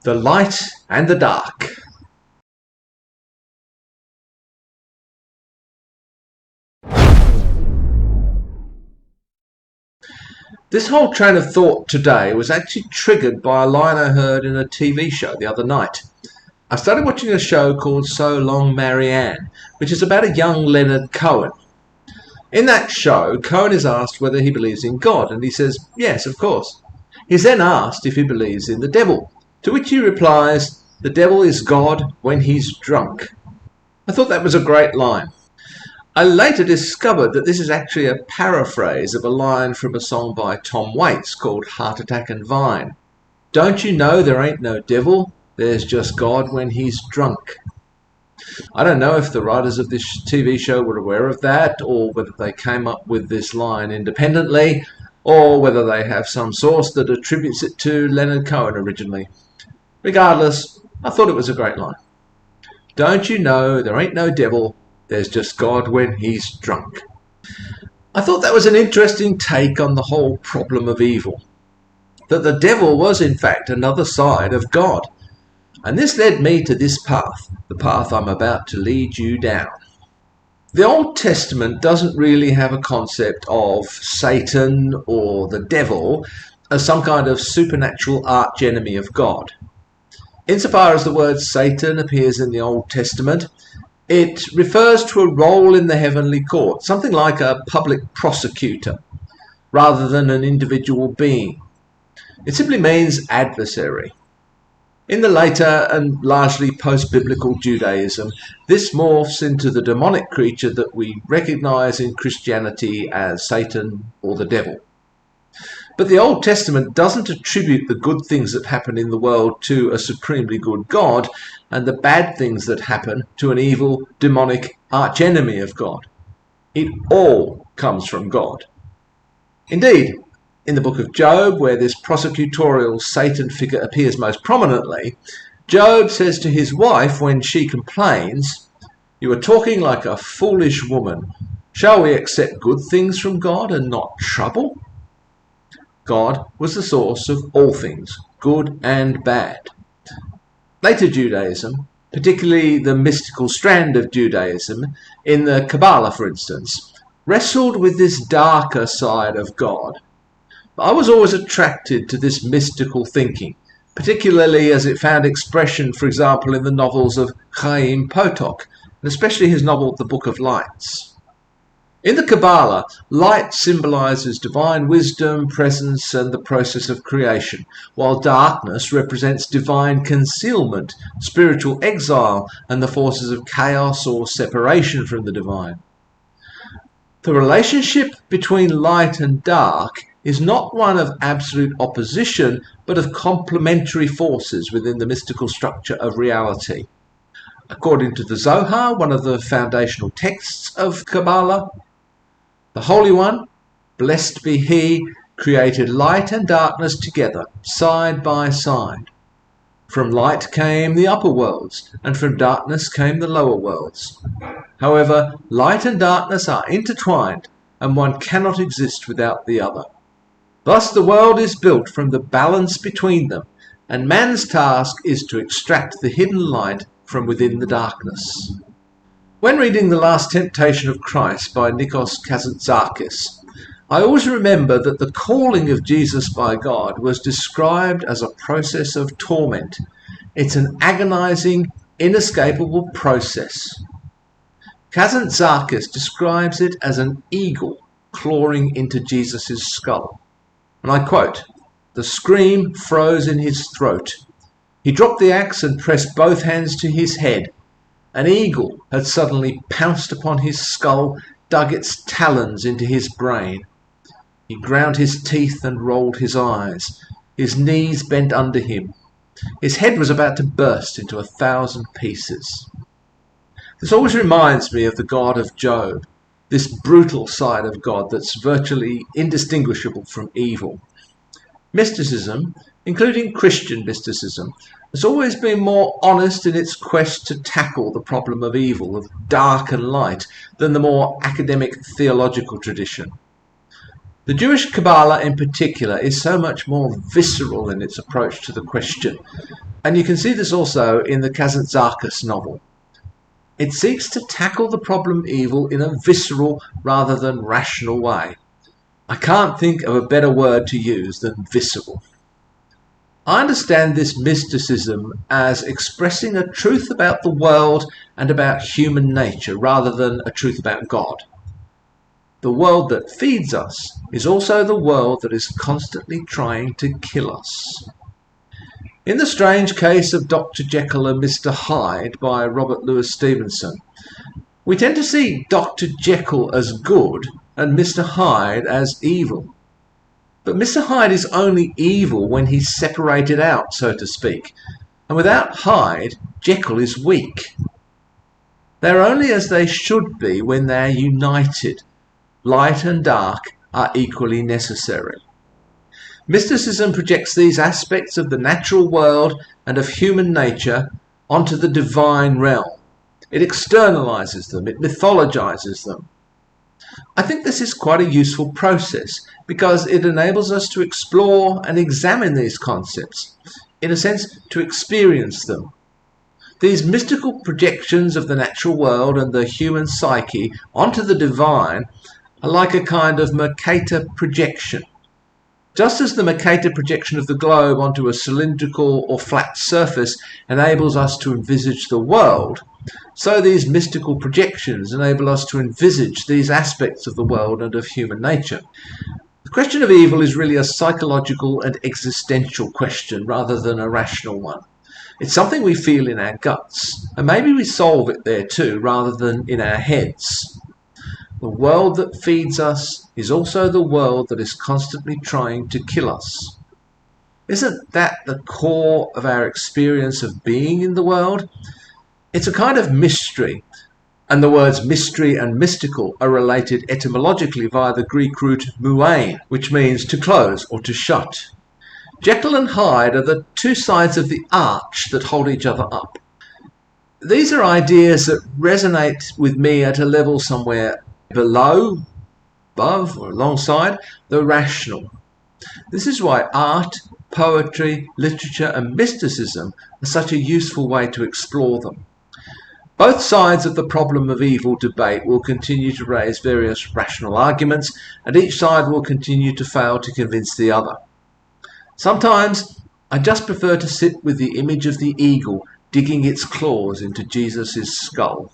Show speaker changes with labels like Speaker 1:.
Speaker 1: The light and the dark. This whole train of thought today was actually triggered by a line I heard in a TV show the other night. I started watching a show called So Long Marianne, which is about a young Leonard Cohen. In that show, Cohen is asked whether he believes in God, and he says, yes, of course. He's then asked if he believes in the devil, to which he replies, the devil is God when he's drunk. I thought that was a great line. I later discovered that this is actually a paraphrase of a line from a song by Tom Waits called Heart Attack and Vine. Don't you know there ain't no devil, there's just God when he's drunk. I don't know if the writers of this TV show were aware of that, or whether they came up with this line independently, or whether they have some source that attributes it to Leonard Cohen originally. Regardless, I thought it was a great line. Don't you know there ain't no devil, there's just God when he's drunk. I thought that was an interesting take on the whole problem of evil. That the devil was in fact another side of God. And this led me to this path, the path I'm about to lead you down. The Old Testament doesn't really have a concept of Satan or the devil as some kind of supernatural archenemy of God. Insofar as the word Satan appears in the Old Testament, it refers to a role in the heavenly court, something like a public prosecutor, rather than an individual being. It simply means adversary. In the later and largely post-biblical Judaism, this morphs into the demonic creature that we recognize in Christianity as Satan or the devil. But the Old Testament doesn't attribute the good things that happen in the world to a supremely good God, and the bad things that happen to an evil, demonic archenemy of God. It all comes from God. Indeed, in the book of Job, where this prosecutorial Satan figure appears most prominently, Job says to his wife when she complains, "You are talking like a foolish woman. Shall we accept good things from God and not trouble?" God was the source of all things, good and bad. Later Judaism, particularly the mystical strand of Judaism, in the Kabbalah for instance, wrestled with this darker side of God. I was always attracted to this mystical thinking, particularly as it found expression, for example, in the novels of Chaim Potok, and especially his novel The Book of Lights. In the Kabbalah, light symbolizes divine wisdom, presence, and the process of creation, while darkness represents divine concealment, spiritual exile, and the forces of chaos or separation from the divine. The relationship between light and dark is not one of absolute opposition, but of complementary forces within the mystical structure of reality. According to the Zohar, one of the foundational texts of Kabbalah, the Holy One, blessed be He, created light and darkness together, side by side. From light came the upper worlds, and from darkness came the lower worlds. However, light and darkness are intertwined, and one cannot exist without the other. Thus the world is built from the balance between them, and man's task is to extract the hidden light from within the darkness. When reading The Last Temptation of Christ by Nikos Kazantzakis, I always remember that the calling of Jesus by God was described as a process of torment. It's an agonizing, inescapable process. Kazantzakis describes it as an eagle clawing into Jesus' skull. And I quote, "The scream froze in his throat. He dropped the axe and pressed both hands to his head. An eagle had suddenly pounced upon his skull, dug its talons into his brain. He ground his teeth and rolled his eyes. His knees bent under him. His head was about to burst into 1,000 pieces." This always reminds me of the God of Job, this brutal side of God that's virtually indistinguishable from evil. Mysticism, including Christian mysticism, has always been more honest in its quest to tackle the problem of evil, of dark and light, than the more academic theological tradition. The Jewish Kabbalah in particular is so much more visceral in its approach to the question, and you can see this also in the Kazantzakis novel. It seeks to tackle the problem of evil in a visceral rather than rational way. I can't think of a better word to use than visceral. I understand this mysticism as expressing a truth about the world and about human nature rather than a truth about God. The world that feeds us is also the world that is constantly trying to kill us. In The Strange Case of Dr. Jekyll and Mr. Hyde by Robert Louis Stevenson, we tend to see Dr. Jekyll as good and Mr. Hyde as evil. But Mr. Hyde is only evil when he's separated out, so to speak, and without Hyde, Jekyll is weak. They're only as they should be when they're united. Light and dark are equally necessary. Mysticism projects these aspects of the natural world and of human nature onto the divine realm. It externalizes them, it mythologizes them. I think this is quite a useful process because it enables us to explore and examine these concepts, in a sense to experience them. These mystical projections of the natural world and the human psyche onto the divine are like a kind of Mercator projection. Just as the Mercator projection of the globe onto a cylindrical or flat surface enables us to envisage the world, so these mystical projections enable us to envisage these aspects of the world and of human nature. The question of evil is really a psychological and existential question rather than a rational one. It's something we feel in our guts, and maybe we solve it there too rather than in our heads. The world that feeds us is also the world that is constantly trying to kill us. Isn't that the core of our experience of being in the world? It's a kind of mystery, and the words mystery and mystical are related etymologically via the Greek root muein, which means to close or to shut. Jekyll and Hyde are the two sides of the arch that hold each other up. These are ideas that resonate with me at a level somewhere below, above, or alongside the rational. This is why art, poetry, literature, and mysticism are such a useful way to explore them. Both sides of the problem of evil debate will continue to raise various rational arguments, and each side will continue to fail to convince the other. Sometimes I just prefer to sit with the image of the eagle digging its claws into Jesus' skull.